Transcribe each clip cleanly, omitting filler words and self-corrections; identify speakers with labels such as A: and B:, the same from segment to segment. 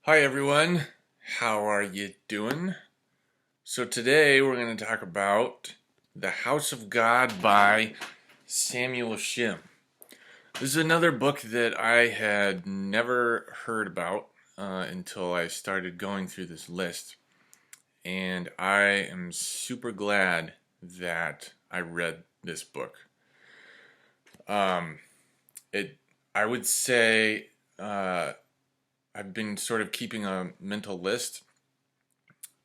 A: Hi everyone, how are you doing? So today we're going to talk about The House of God by Shem. This is another book that I had never heard about until I started going through this list, and I am super glad that I read this book. Um, it, I would say, I've been sort of keeping a mental list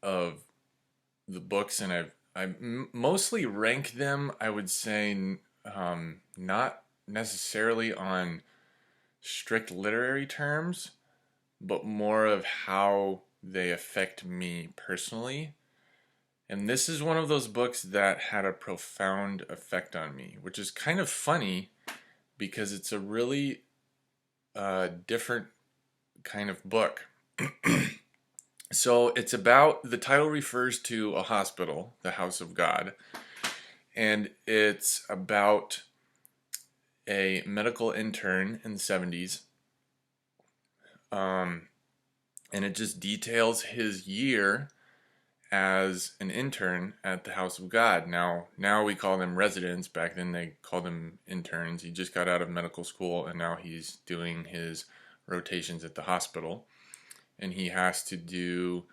A: of the books, and mostly rank them. I would say not necessarily on strict literary terms, but more of how they affect me personally. And this is one of those books that had a profound effect on me, which is kind of funny because it's a really different kind of book. So it's about, the title refers to a hospital, the House of God, and it's about a medical intern in the 70s. And it just details his year as an intern at the House of God. Now we call them residents. Back then they called them interns. He just got out of medical school and now he's doing his rotations at the hospital. And he has to do,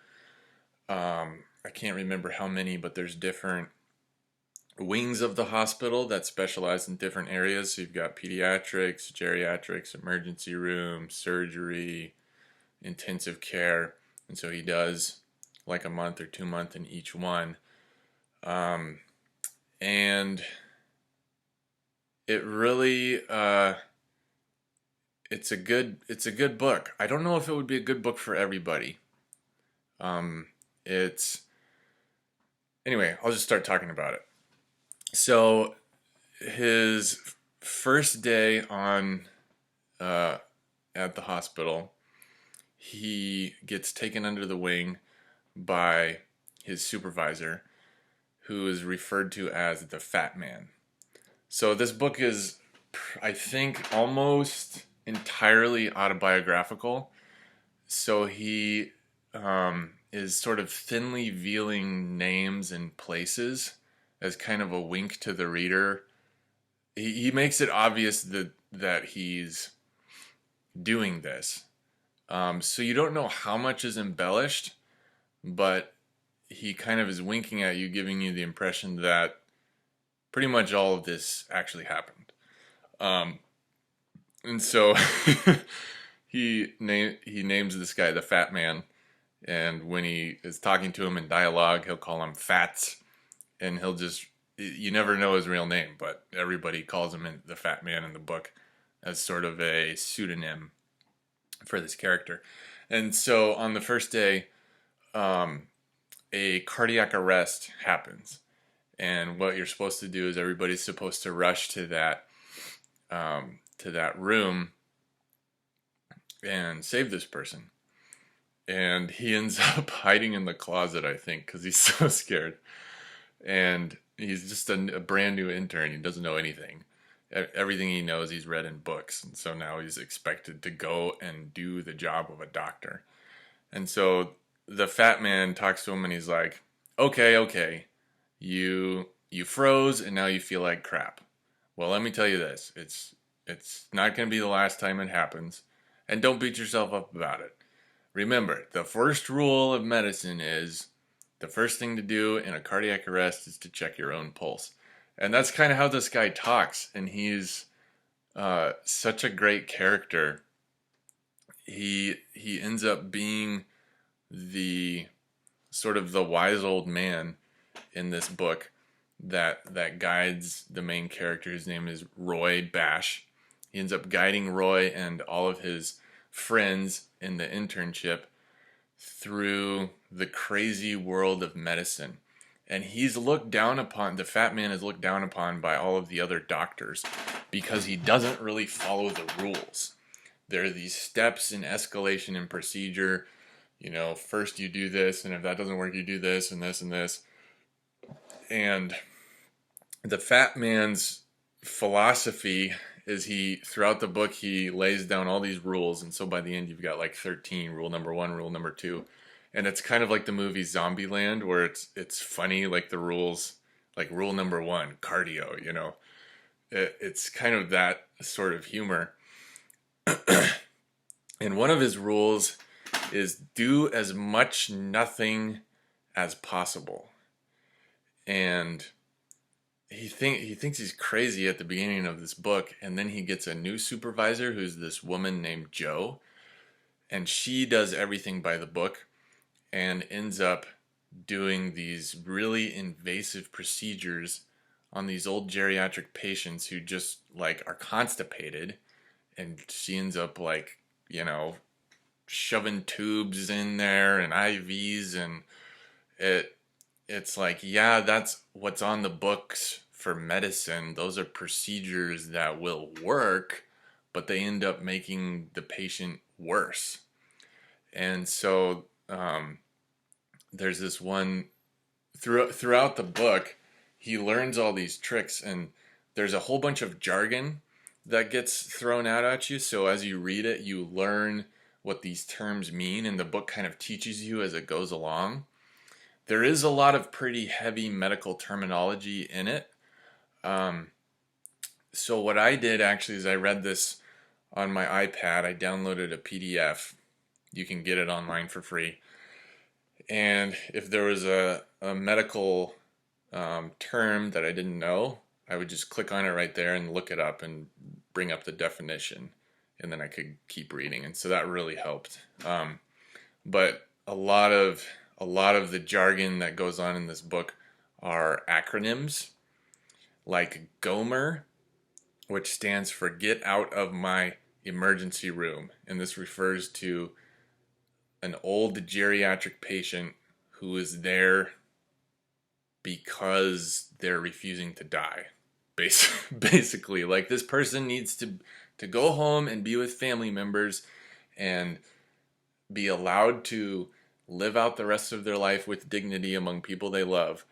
A: I can't remember how many, but there's different wings of the hospital that specialize in different areas. So you've got pediatrics, geriatrics, emergency room, surgery, intensive care. And so he does like a month or 2 months in each one. And it really, it's a good book. I don't know if it would be a good book for everybody. Anyway, I'll just start talking about it. So his first day on at the hospital, he gets taken under the wing by his supervisor, who is referred to as the Fat Man. So this book is, I think, almost entirely autobiographical. So he is sort of thinly veiling names and places as kind of a wink to the reader. He makes it obvious that he's doing this. So you don't know how much is embellished, but he kind of is winking at you, giving you the impression that pretty much all of this actually happened. And so he names this guy the Fat Man, and when he is talking to him in dialogue, he'll call him Fats, and you never know his real name, but everybody calls him the Fat Man in the book as sort of a pseudonym for this character. And so on the first day, a cardiac arrest happens, and what you're supposed to do is everybody's supposed to rush to that room and save this person. And he ends up hiding in the closet, I think, because he's so scared. And he's just a brand new intern. He doesn't know anything. Everything he knows, he's read in books. And so now he's expected to go and do the job of a doctor. And so the Fat Man talks to him and he's like, okay, you froze and now you feel like crap. Well, let me tell you this. It's not going to be the last time it happens. And don't beat yourself up about it. Remember, the first rule of medicine is the first thing to do in a cardiac arrest is to check your own pulse. And that's kind of how this guy talks. And he's such a great character. He ends up being the sort of the wise old man in this book that guides the main character. His name is Roy Bash. He ends up guiding Roy and all of his friends in the internship through the crazy world of medicine. And he's looked down upon, the Fat Man is looked down upon by all of the other doctors because he doesn't really follow the rules. There are these steps in escalation and procedure. You know, first you do this, and if that doesn't work, you do this and this and this. And the Fat Man's philosophy is he throughout the book he lays down all these rules, and so by the end you've got like 13. Rule number 1, rule number 2, and it's kind of like the movie Zombieland, where it's funny, like the rules, like rule number 1, cardio. It's kind of that sort of humor. And one of his rules is do as much nothing as possible. And he thinks he's crazy at the beginning of this book, and then he gets a new supervisor who's this woman named Jo, and she does everything by the book and ends up doing these really invasive procedures on these old geriatric patients who just like are constipated, and she ends up like, shoving tubes in there and IVs, and it's like, yeah, that's what's on the books for medicine. Those are procedures that will work, but they end up making the patient worse. And so there's this one throughout the book, he learns all these tricks, and there's a whole bunch of jargon that gets thrown out at you. So as you read it, you learn what these terms mean, and the book kind of teaches you as it goes along. There is a lot of pretty heavy medical terminology in it. So what I did actually is I read this on my iPad. I downloaded a PDF. You can get it online for free. And if there was a medical term that I didn't know, I would just click on it right there and look it up and bring up the definition, and then I could keep reading. And so that really helped. But a lot of the jargon that goes on in this book are acronyms, like GOMER, which stands for Get Out of My Emergency Room. And this refers to an old geriatric patient who is there because they're refusing to die. Basically, like this person needs to go home and be with family members and be allowed to live out the rest of their life with dignity among people they love.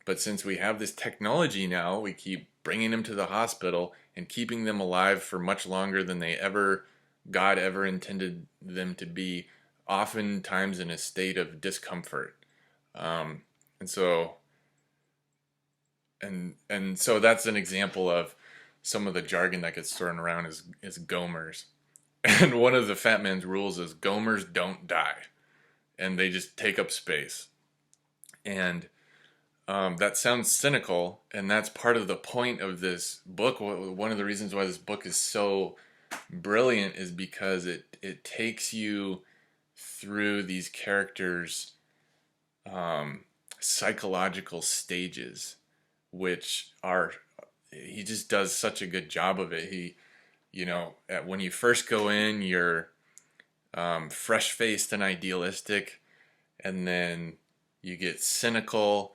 A: But since we have this technology now, we keep bringing them to the hospital and keeping them alive for much longer than God ever intended them to be, oftentimes in a state of discomfort. And so that's an example of some of the jargon that gets thrown around is GOMERs. And one of the fat man's rules is GOMERs don't die, and they just take up space. And that sounds cynical, and that's part of the point of this book. One of the reasons why this book is so brilliant is because it takes you through these characters' psychological stages, which he just does such a good job of it. When you first go in, you're fresh-faced and idealistic, and then you get cynical,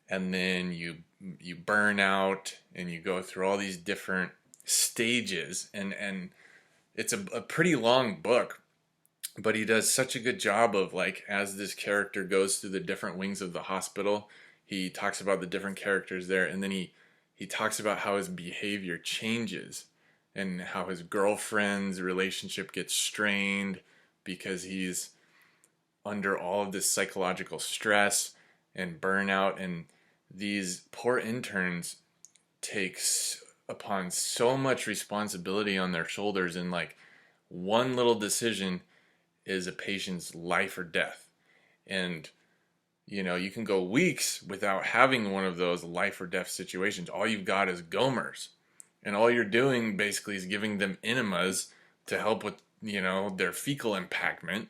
A: and then you burn out, and you go through all these different stages, and it's a pretty long book, but he does such a good job of, like, as this character goes through the different wings of the hospital, he talks about the different characters there, and then he talks about how his behavior changes and how his girlfriend's relationship gets strained because he's under all of this psychological stress and burnout, and these poor interns take upon so much responsibility on their shoulders, and like one little decision is a patient's life or death. And you can go weeks without having one of those life or death situations. All you've got is GOMERs, and all you're doing basically is giving them enemas to help with their fecal impactment,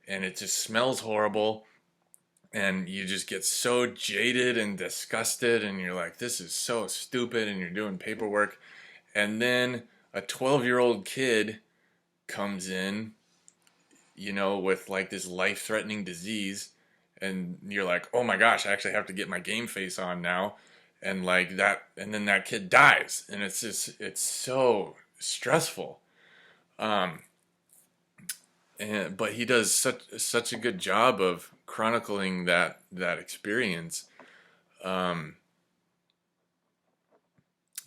A: and it just smells horrible, and you just get so jaded and disgusted, and you're like, this is so stupid, and you're doing paperwork, and then a 12-year-old kid comes in, with like this life-threatening disease, and you're like, oh my gosh, I actually have to get my game face on now, and like that, and then that kid dies, and it's so stressful. But he does such a good job of chronicling that experience.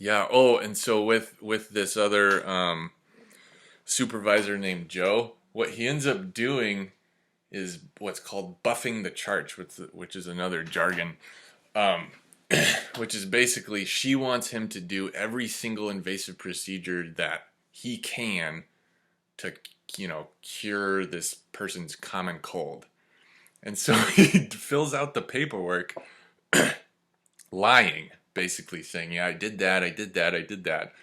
A: Yeah. Oh, and so with this other supervisor named Joe, what he ends up doing is what's called buffing the charts, which is another jargon, um, which is basically she wants him to do every single invasive procedure that he can to, cure this person's common cold. And so he fills out the paperwork lying, basically saying, yeah, I did that, I did that, I did that.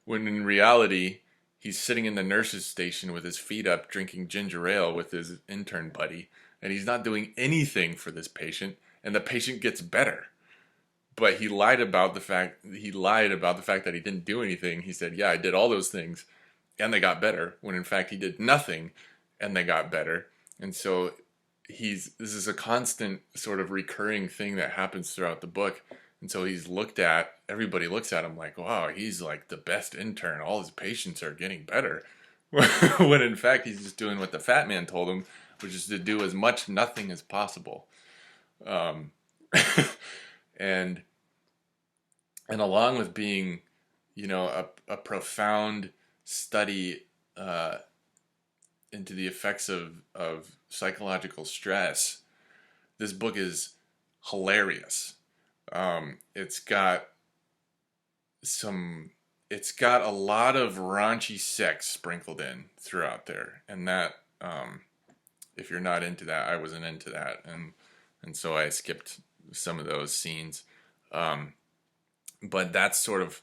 A: When in reality, he's sitting in the nurse's station with his feet up drinking ginger ale with his intern buddy, and he's not doing anything for this patient, and the patient gets better. But he lied about the fact that he didn't do anything. He said, "Yeah, I did all those things and they got better," when in fact he did nothing and they got better. And so this is a constant sort of recurring thing that happens throughout the book. And so everybody looks at him like, wow, he's like the best intern. All his patients are getting better. When in fact he's just doing what the fat man told him, which is to do as much nothing as possible. Um, and along with being, a profound study into the effects of psychological stress, this book is hilarious. It's got a lot of raunchy sex sprinkled in throughout there, and that, if you're not into that, I wasn't into that, and so I skipped some of those scenes. But that's sort of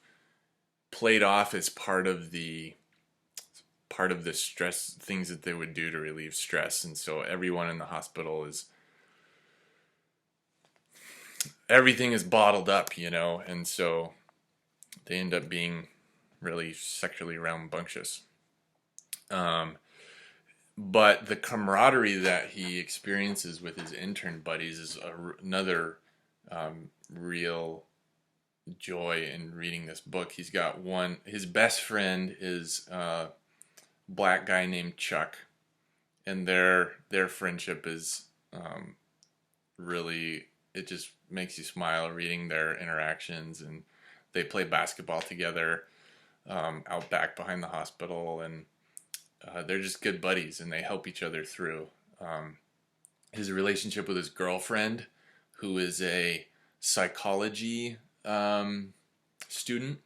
A: played off as part of the stress things that they would do to relieve stress. And so everyone in the hospital everything is bottled up, and so they end up being really sexually rambunctious. But the camaraderie that he experiences with his intern buddies is another real joy in reading this book. He's got his best friend is a black guy named Chuck, and their friendship is really, it just makes you smile reading their interactions. And they play basketball together out back behind the hospital, and they're just good buddies, and they help each other through. His relationship with his girlfriend, who is a psychology student,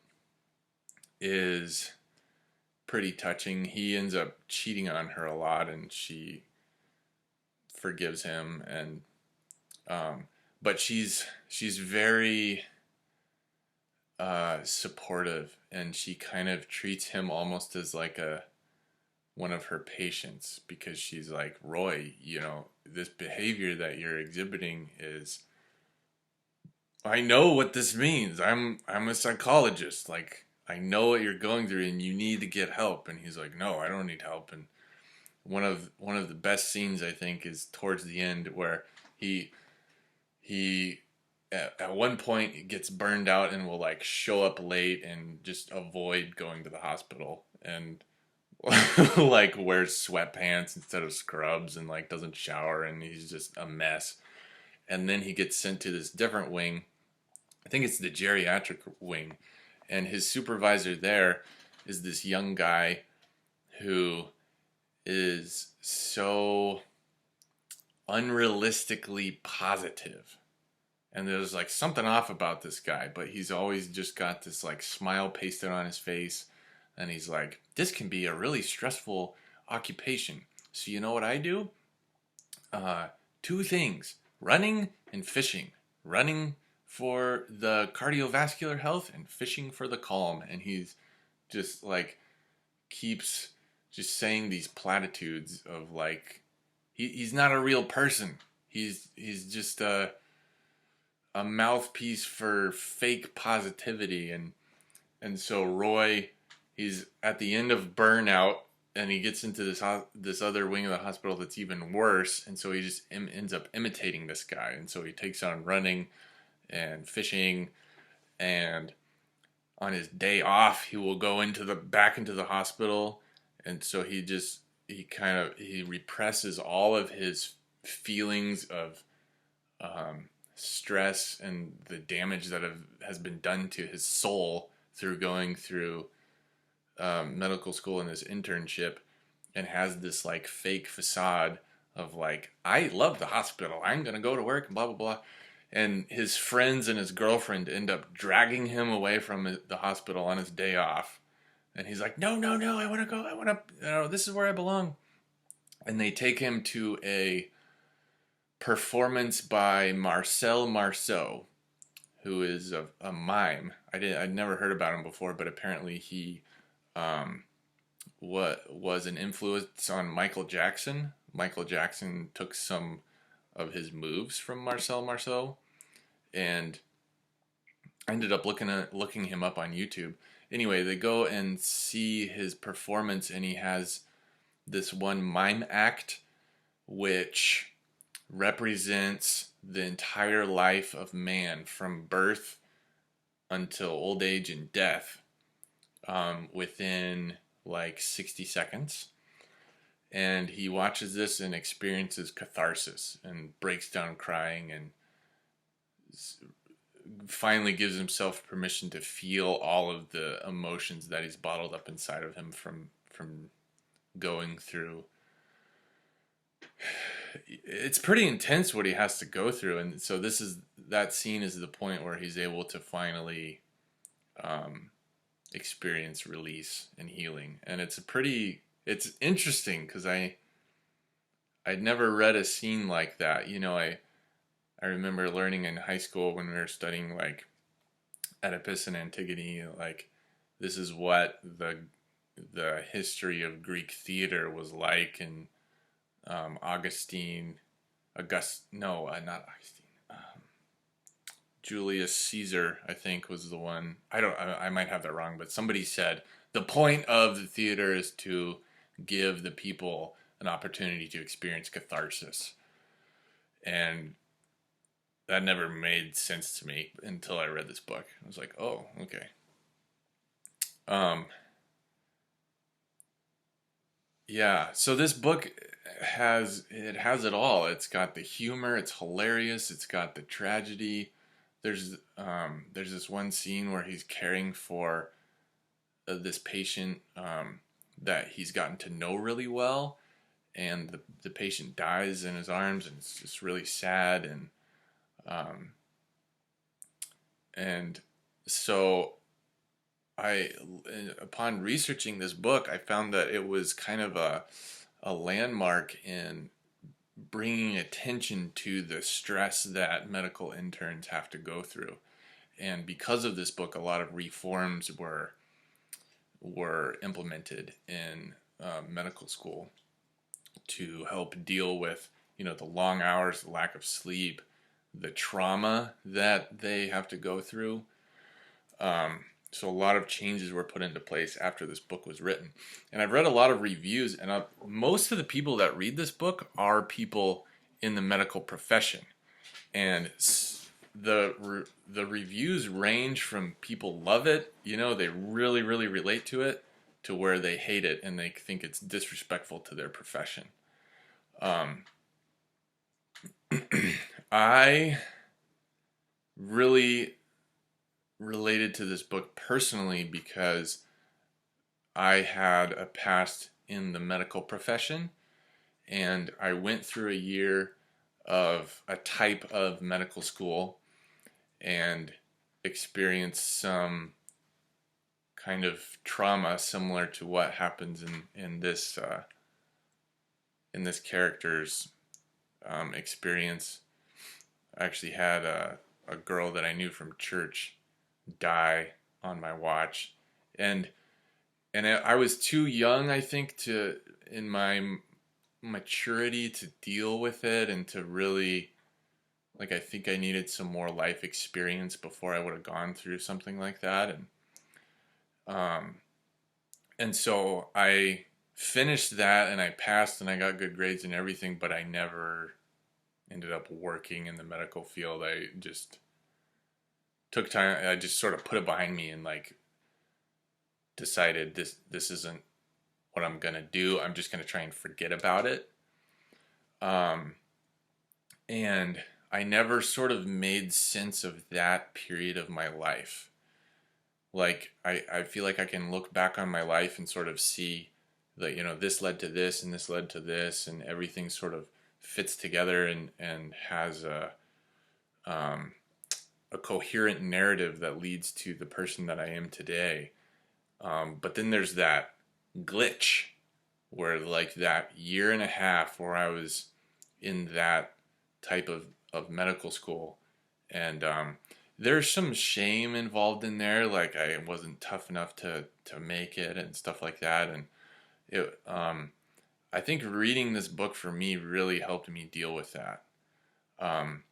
A: is pretty touching. He ends up cheating on her a lot, and she forgives him, and but she's very supportive, and she kind of treats him almost as like one of her patients, because she's like, Roy, this behavior that you're exhibiting is, I know what this means. I'm a psychologist. Like, I know what you're going through, and you need to get help. And he's like, no, I don't need help. And one of the best scenes, I think, is towards the end, where he at one point gets burned out and will like show up late and just avoid going to the hospital, and like wears sweatpants instead of scrubs, and like doesn't shower, and he's just a mess. And then he gets sent to this different wing. I think it's the geriatric wing, and his supervisor there is this young guy who is so unrealistically positive. And there's like something off about this guy, but he's always just got this like smile pasted on his face. And he's like, this can be a really stressful occupation. So you know what I do? Two things: running and fishing. Running for the cardiovascular health, and fishing for the calm. And he's just like keeps just saying these platitudes of like, he's not a real person. He's just a mouthpiece for fake positivity. And so Roy, he's at the end of burnout, and he gets into this other wing of the hospital that's even worse, and so he just ends up imitating this guy. And so he takes on running and fishing, and on his day off he will go back into the hospital. And so he represses all of his feelings of stress and the damage that has been done to his soul through going through medical school and this internship, and has this like fake facade of like, I love the hospital, I'm gonna go to work and blah blah blah. And his friends and his girlfriend end up dragging him away from the hospital on his day off, and he's like, no no no, I want to go, I want to, this is where I belong. And they take him to a performance by Marcel Marceau, who is a mime. I'd never heard about him before, but apparently he was an influence on Michael Jackson. Michael Jackson took some of his moves from Marcel Marceau, and I ended up looking him up on YouTube. Anyway, they go and see his performance, and he has this one mime act which represents the entire life of man from birth until old age and death, within like 60 seconds. And he watches this and experiences catharsis and breaks down crying, and finally gives himself permission to feel all of the emotions that he's bottled up inside of him from going through. It's pretty intense what he has to go through, and so that scene is the point where he's able to finally experience release and healing. And it's interesting because I'd never read a scene like that. I remember learning in high school when we were studying like Oedipus and Antigone, like this is what the history of Greek theater was like, and not Augustine. Julius Caesar, I think, was the one. I might have that wrong, but somebody said the point of the theater is to give the people an opportunity to experience catharsis. And that never made sense to me until I read this book. I was like, oh, okay. Yeah, so this book has it all. It's got the humor, it's hilarious, it's got the tragedy. There's this one scene where he's caring for this patient that he's gotten to know really well, and the patient dies in his arms, and it's just really sad. And so upon researching this book, I found that it was kind of a landmark in bringing attention to the stress that medical interns have to go through. And because of this book, a lot of reforms were implemented in medical school to help deal with, the long hours, the lack of sleep, the trauma that they have to go through. So a lot of changes were put into place after this book was written. And I've read a lot of reviews, and most of the people that read this book are people in the medical profession. And the reviews range from people love it, they really, really relate to it, to where they hate it and they think it's disrespectful to their profession. I really related to this book personally because I had a past in the medical profession, and I went through a year of a type of medical school and experienced some kind of trauma similar to what happens in this character's experience. I actually had a girl that I knew from church die on my watch, and I was too young, I think, in my maturity to deal with it, and to really, I think I needed some more life experience before I would have gone through something like that. And so I finished that, and I passed, and I got good grades and everything, but I never ended up working in the medical field. I just took time. I just sort of put it behind me and decided this isn't what I'm gonna do. I'm just gonna try and forget about it. And I never sort of made sense of that period of my life Like I feel like I can look back on my life and sort of see that, this led to this and this led to this, and everything sort of fits together and has um, a coherent narrative that leads to the person that I am today. But then there's that glitch where, like, that year and a half where I was in that type of medical school, and there's some shame involved in there, like I wasn't tough enough to make it and stuff like that. And it I think reading this book for me really helped me deal with that. um,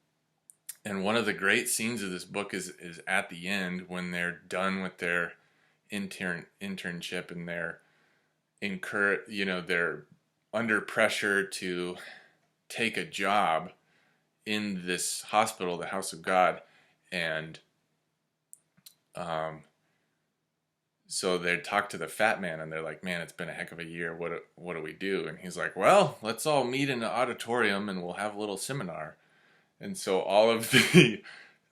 A: and one of the great scenes of this book is at the end when they're done with their internship, and they're under pressure to take a job in this hospital, the House of God. And so they talk to the fat man, and they're like, "Man, it's been a heck of a year. What do we do?" And he's like, "Well, let's all meet in the auditorium, and we'll have a little seminar." And so all of the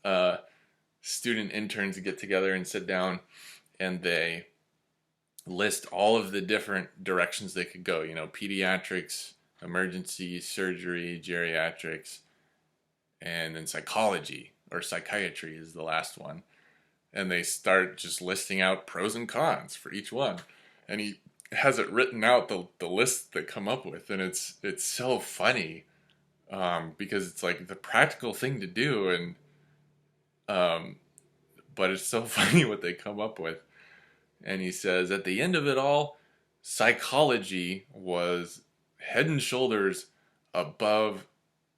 A: uh, student interns get together and sit down, and they list all of the different directions they could go. Pediatrics, emergency surgery, geriatrics, and then psychology or psychiatry is the last one. And they start just listing out pros and cons for each one. And he has it written out, the list they come up with, and it's so funny, because it's like the practical thing to do, and but it's so funny what they come up with. And he says, at the end of it all, psychology was head and shoulders above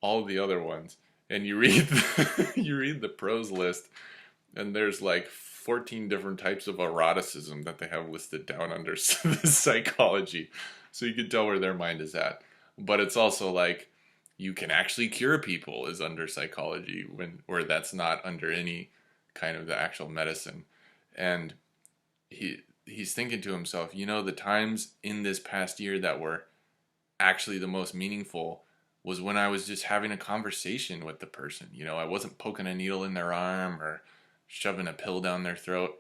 A: all the other ones. And you read you read the pros list, and there's like 14 different types of eroticism that they have listed down under the psychology. So you can tell where their mind is at. But it's also like, you can actually cure people is under psychology, where that's not under any kind of the actual medicine. And he's thinking to himself, the times in this past year that were actually the most meaningful was when I was just having a conversation with the person. I wasn't poking a needle in their arm or shoving a pill down their throat,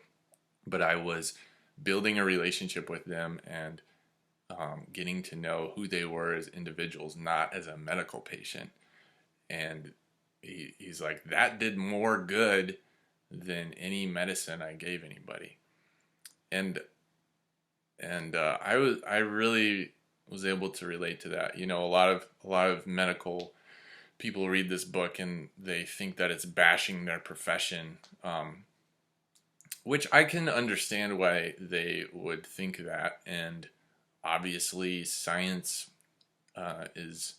A: but I was building a relationship with them and getting to know who they were as individuals, not as a medical patient. And he's like, that did more good than any medicine I gave anybody. And I really was able to relate to that. A lot of medical people read this book and they think that it's bashing their profession, which I can understand why they would think that. And obviously, science is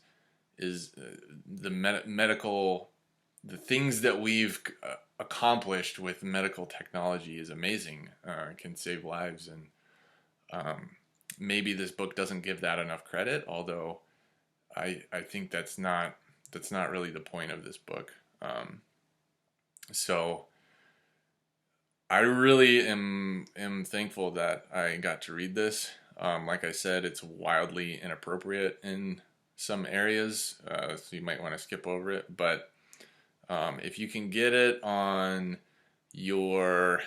A: the medical, the things that we've accomplished with medical technology is amazing. It can save lives, and maybe this book doesn't give that enough credit, although I think that's not really the point of this book. So I really am thankful that I got to read this. Like I said, it's wildly inappropriate in some areas, so you might want to skip over it. But if you can get it on your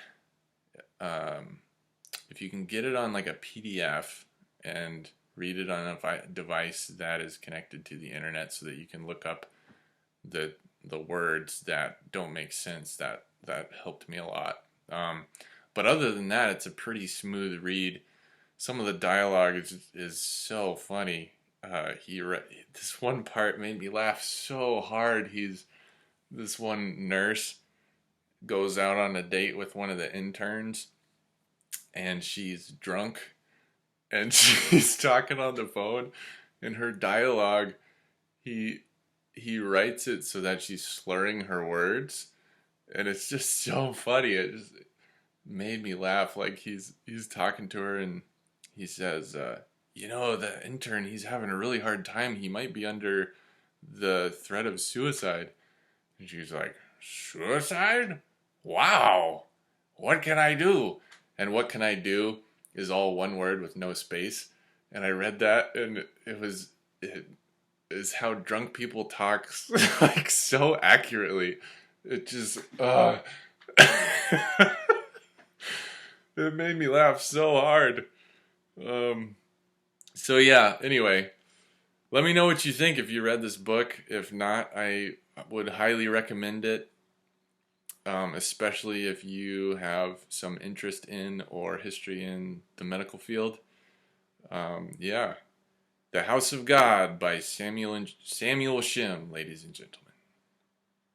A: if you can get it on like a PDF and read it on a device that is connected to the internet, so that you can look up the words that don't make sense, that helped me a lot. But other than that, it's a pretty smooth read. Some of the dialogue is so funny. This one part made me laugh so hard. This one nurse goes out on a date with one of the interns, and she's drunk, and she's talking on the phone, and her dialogue, he writes it so that she's slurring her words, and it's just so funny. It just made me laugh. Like, he's talking to her, and he says, the intern, he's having a really hard time. He might be under the threat of suicide. And she's like, suicide? Wow. What can I do? And what can I do is all one word with no space. And I read that, and it is how drunk people talk, like, so accurately. It just, It made me laugh so hard. So yeah, anyway, let me know what you think if you read this book. If not, I would highly recommend it, especially if you have some interest in or history in the medical field. Yeah, The House of God by Samuel Shem, ladies and gentlemen.